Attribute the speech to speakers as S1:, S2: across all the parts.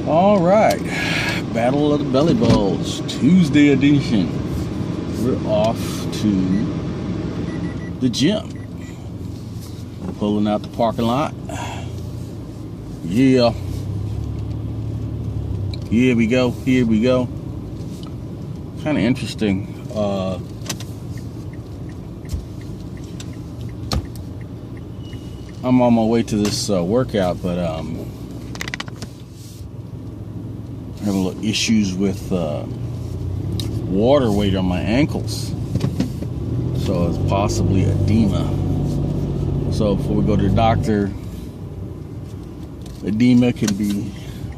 S1: All right, Battle of the Belly Bowls, Tuesday edition. We're off to the gym. Pulling out the parking lot. Yeah. Here we go. Here we go. Kind of interesting. I'm on my way to this workout, but having a little issues with water weight on my ankles, so it's possibly edema. So before we go to the doctor, edema can be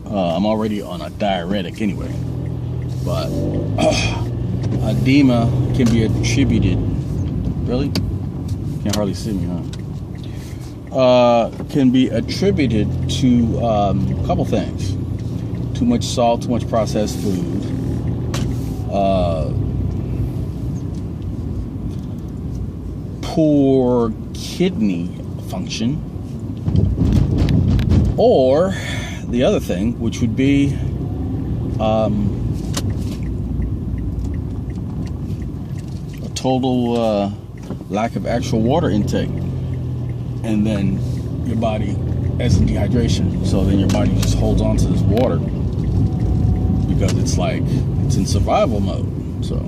S1: I'm already on a diuretic anyway, but edema can be attributed, really? Can't hardly see me, huh? Can be attributed to a couple things. Too much salt, too much processed food, poor kidney function, or the other thing, which would be a total lack of actual water intake, and then your body has dehydration. So then your body just holds on to this water because it's like it's in survival mode. So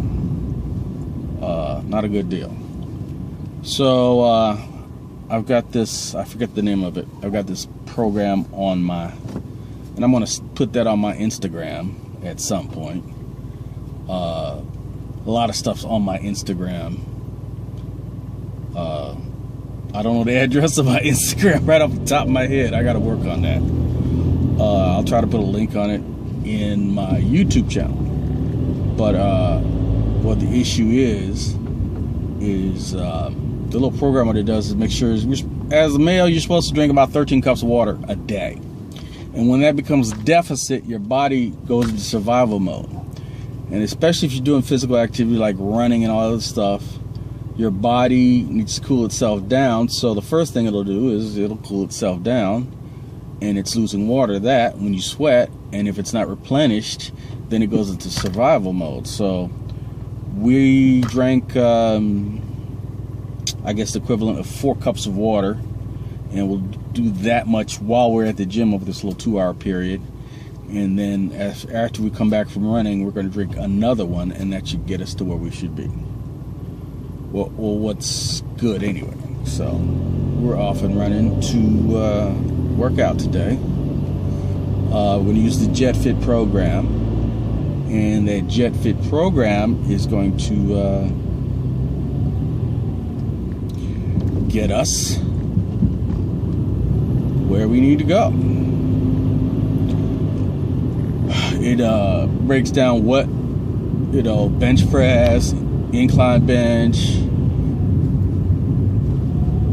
S1: not a good deal. So I've got this, I forget the name of it, I've got this program on my, and I'm going to put that on my Instagram at some point. A lot of stuff's on my Instagram. I don't know the address of my Instagram right off the top of my head. I got to work on that. I'll try to put a link on it in my YouTube channel. But what the issue is the little program what it does is make sure, as a male, you're supposed to drink about 13 cups of water a day. And when that becomes deficit, your body goes into survival mode. And especially if you're doing physical activity like running and all that stuff, your body needs to cool itself down. So the first thing it'll do is it'll cool itself down, and it's losing water. That when you sweat, and if it's not replenished, then it goes into survival mode. So we drank, I guess, the equivalent of 4 cups of water, and we'll do that much while we're at the gym over this little 2-hour period. And then after we come back from running, we're going to drink another one, and that should get us to where we should be. Well, what's good anyway. So we're off and running to work out today. We're going to use the JetFit program, and that JetFit program is going to get us where we need to go. It breaks down what, bench press, incline bench.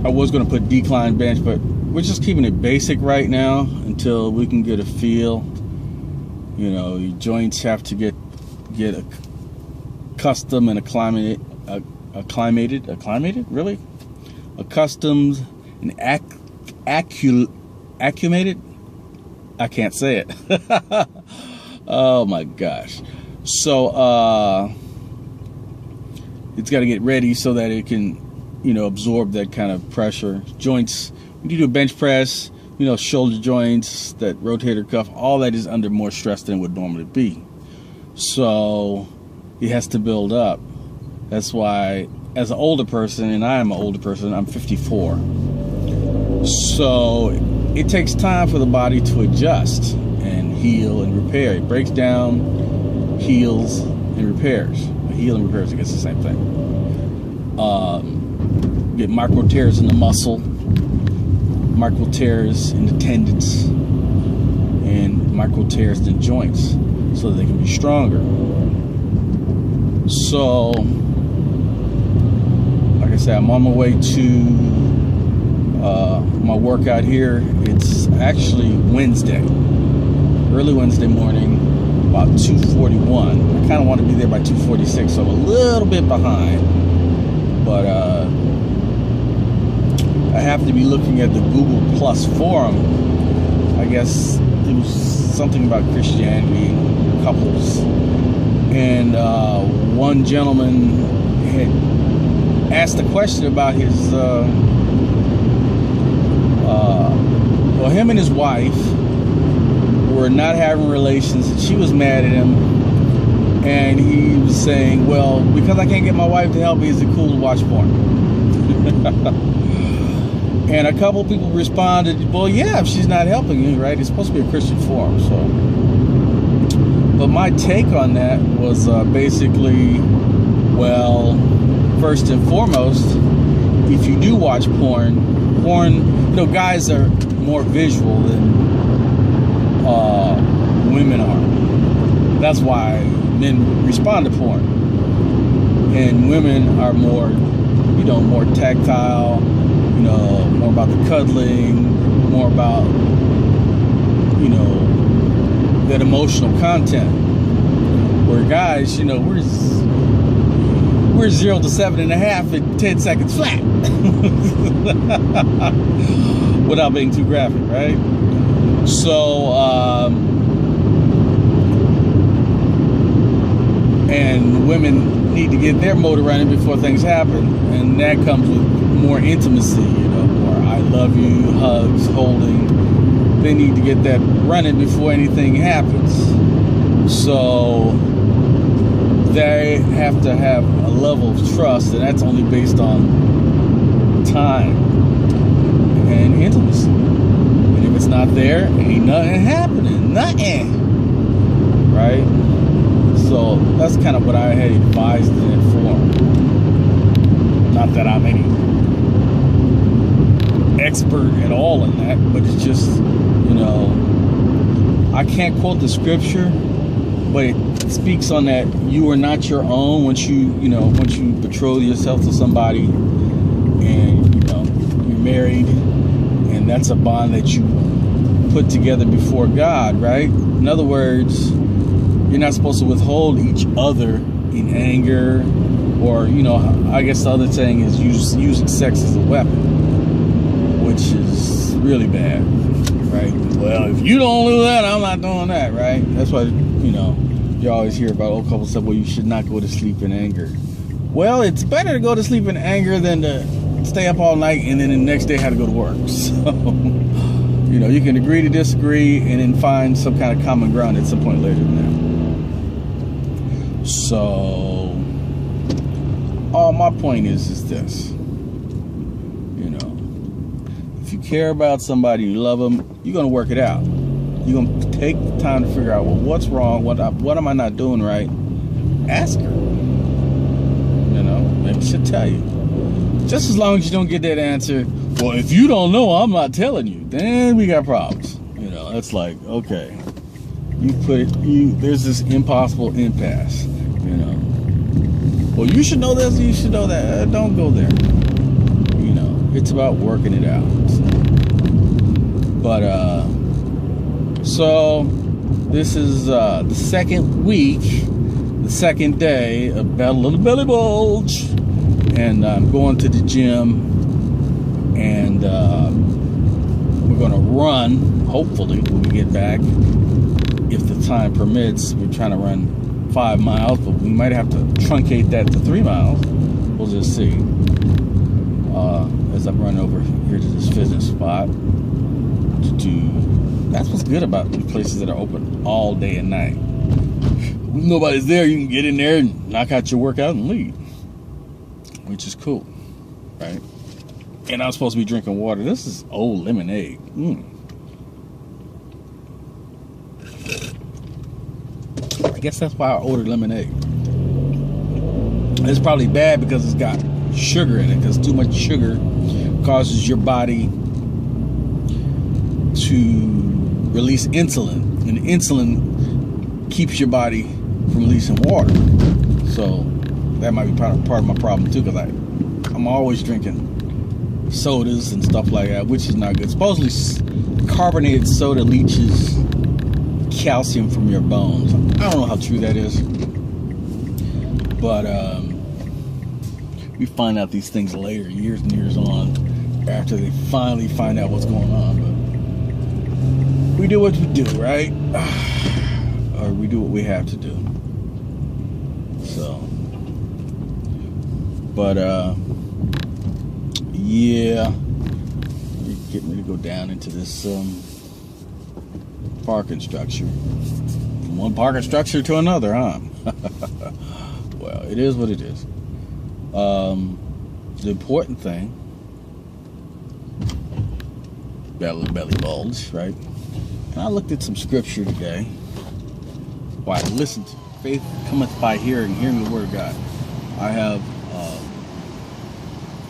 S1: I was going to put decline bench, but we're just keeping it basic right now until we can get a feel. Your joints have to get accustomed and acclimated, really? Accustomed and acclimated? I can't say it. Oh my gosh. So it's got to get ready so that it can, absorb that kind of pressure. Joints, when you do a bench press, shoulder joints, that rotator cuff, all that is under more stress than it would normally be. So it has to build up. That's why, as an older person, and I am an older person, I'm 54. So it takes time for the body to adjust and heal and repair. It breaks down, heals, and repairs. Heal and repairs, I guess, the same thing. Get micro tears in the muscle, micro tears in the tendons, and micro tears in the joints, so that they can be stronger. So, like I said, I'm on my way to my workout here. It's actually Wednesday, early Wednesday morning, about 2:41. I kind of want to be there by 2:46, so I'm a little bit behind. But I have to be looking at the Google Plus forum. I guess it was something about Christianity, couples, and one gentleman had asked a question about his, well, him and his wife were not having relations, and she was mad at him, and he was saying, well, because I can't get my wife to help me, is it cool to watch porn? And a couple people responded, well, yeah, if she's not helping you, right? It's supposed to be a Christian forum, so. But my take on that was basically, well, first and foremost, if you do watch porn, you know, guys are more visual than women are. That's why men respond to porn. And women are more, you know, more tactile, you know, more about the cuddling, more about, you know, that emotional content. Where guys, you know, we're 0 to 7.5 in 10 seconds flat. Without being too graphic, right? So, and women need to get their motor running before things happen. And that comes with more intimacy, you know, more I love you, hugs, holding. They need to get that running before anything happens. So they have to have a level of trust, and that's only based on time and intimacy. And if it's not there, ain't nothing happening. Nothing. Right? So that's kind of what I had advised in that forum. Not that I'm any expert at all in that, but it's just, you know, I can't quote the scripture, but it speaks on that you are not your own once you betroth yourself to somebody, and, you know, you're married, and that's a bond that you put together before God, right? In other words, you're not supposed to withhold each other in anger, or, you know, I guess the other thing is using sex as a weapon, which is really bad, right? Well, if you don't do that, I'm not doing that, right? That's why, you know, you always hear about old couples say, well, you should not go to sleep in anger. Well, it's better to go to sleep in anger than to stay up all night and then the next day have to go to work. So, you know, you can agree to disagree and then find some kind of common ground at some point later than that. So, all my point is this. You know, if you care about somebody, you love them, you're going to work it out. You're going to take the time to figure out, well, what's wrong? What am I not doing right? Ask her. You know, maybe she'll tell you. Just as long as you don't get that answer, well, if you don't know, I'm not telling you, then we got problems. You know, it's like, okay, there's this impossible impasse, you know. Well, you should know this, you should know that. Don't go there. You know, it's about working it out. But, so this is the second week, the second day of Battle of the Belly Bulge, and I'm going to the gym, and we're going to run, hopefully, when we get back, if the time permits. We're trying to run 5 miles, but we might have to truncate that to 3 miles. We'll just see. As I'm running over here to this fitness spot to do. That's what's good about these places that are open all day and night. When nobody's there, you can get in there and knock out your workout and leave, which is cool, right? And I'm supposed to be drinking water. This is old lemonade. I guess that's why I ordered lemonade. It's probably bad because it's got sugar in it, because too much sugar causes your body to release insulin, and insulin keeps your body from releasing water. So that might be part of my problem too, because I'm always drinking sodas and stuff like that, which is not good. Supposedly carbonated soda leaches calcium from your bones. I don't know how true that is, but we find out these things later, years and years on, after they finally find out what's going on. But we do what we do, right? Or we do what we have to do. So, but yeah, we're getting ready to go down into this parking structure. From one parking structure to another, huh? Well, it is what it is. The important thing, belly bulge, right? And I looked at some scripture today. Why, listen to faith cometh by hearing, hearing the word of God. I have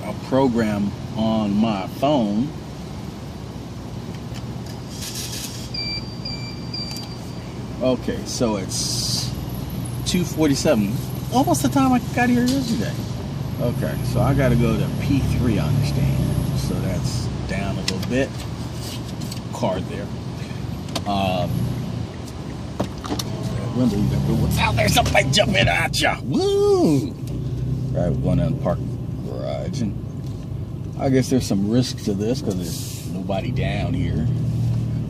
S1: a program on my phone. Okay, so it's 2:47. Almost the time I got here yesterday. Okay, so I got to go to P3, I understand. So that's down a little bit. Card there. What's out there? Somebody jumping at ya. Woo! Right, we're going down the parking garage. And I guess there's some risk to this because there's nobody down here.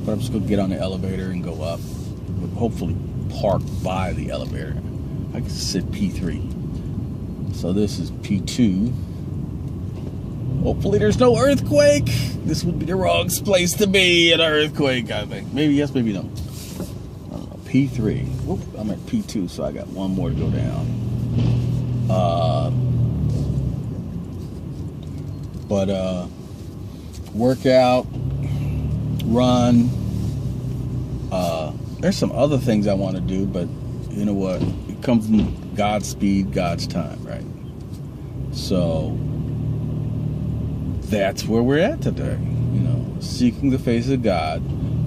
S1: But I'm just going to get on the elevator and go up. Hopefully park by the elevator. I can sit P3. So this is P2. Hopefully there's no earthquake. This would be the wrong place to be, an earthquake, I think. Maybe yes, maybe no. I don't know. P3. Whoop, I'm at P2, so I got one more to go down. Workout, run. There's some other things I want to do, but you know what? It comes in God's speed, God's time, right? So that's where we're at today. You know, seeking the face of God,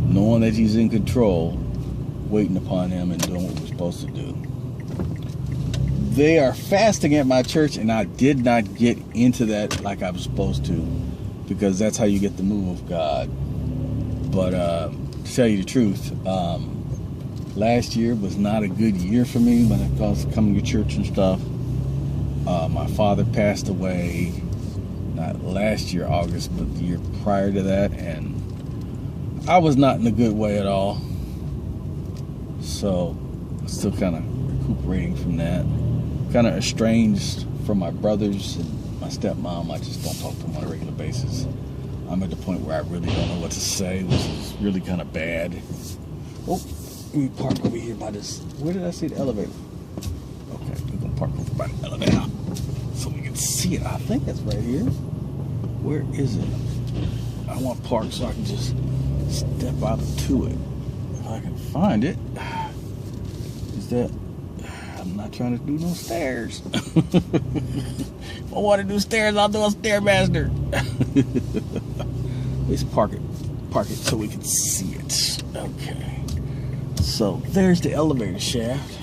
S1: knowing that He's in control, waiting upon Him and doing what we're supposed to do. They are fasting at my church, and I did not get into that like I was supposed to, because that's how you get the move of God. But to tell you the truth, last year was not a good year for me when it comes to coming to church and stuff. My father passed away, not last year, August, but the year prior to that, and I was not in a good way at all. So, I'm still kind of recuperating from that. Kind of estranged from my brothers and my stepmom. I just don't talk to them on a regular basis. I'm at the point where I really don't know what to say, which is really kind of bad. Oh, let me park over here by this. Where did I see the elevator? Okay, we're going to park over by the elevator so we can see it. I think it's right here. Where is it? I want to park so I can just step out to it. If I can find it. Is that... I'm not trying to do no stairs. If I want to do stairs, I'll do a Stairmaster. Let's park it so we can see it. Okay. So there's the elevator shaft.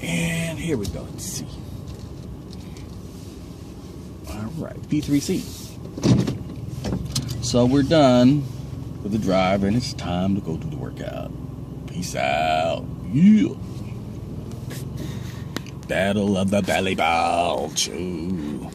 S1: And here we go. Let's see. Alright, P3C. So we're done with the drive, and it's time to go do the workout. Peace out. Yeah. Battle of the Belly Bulge. Ooh.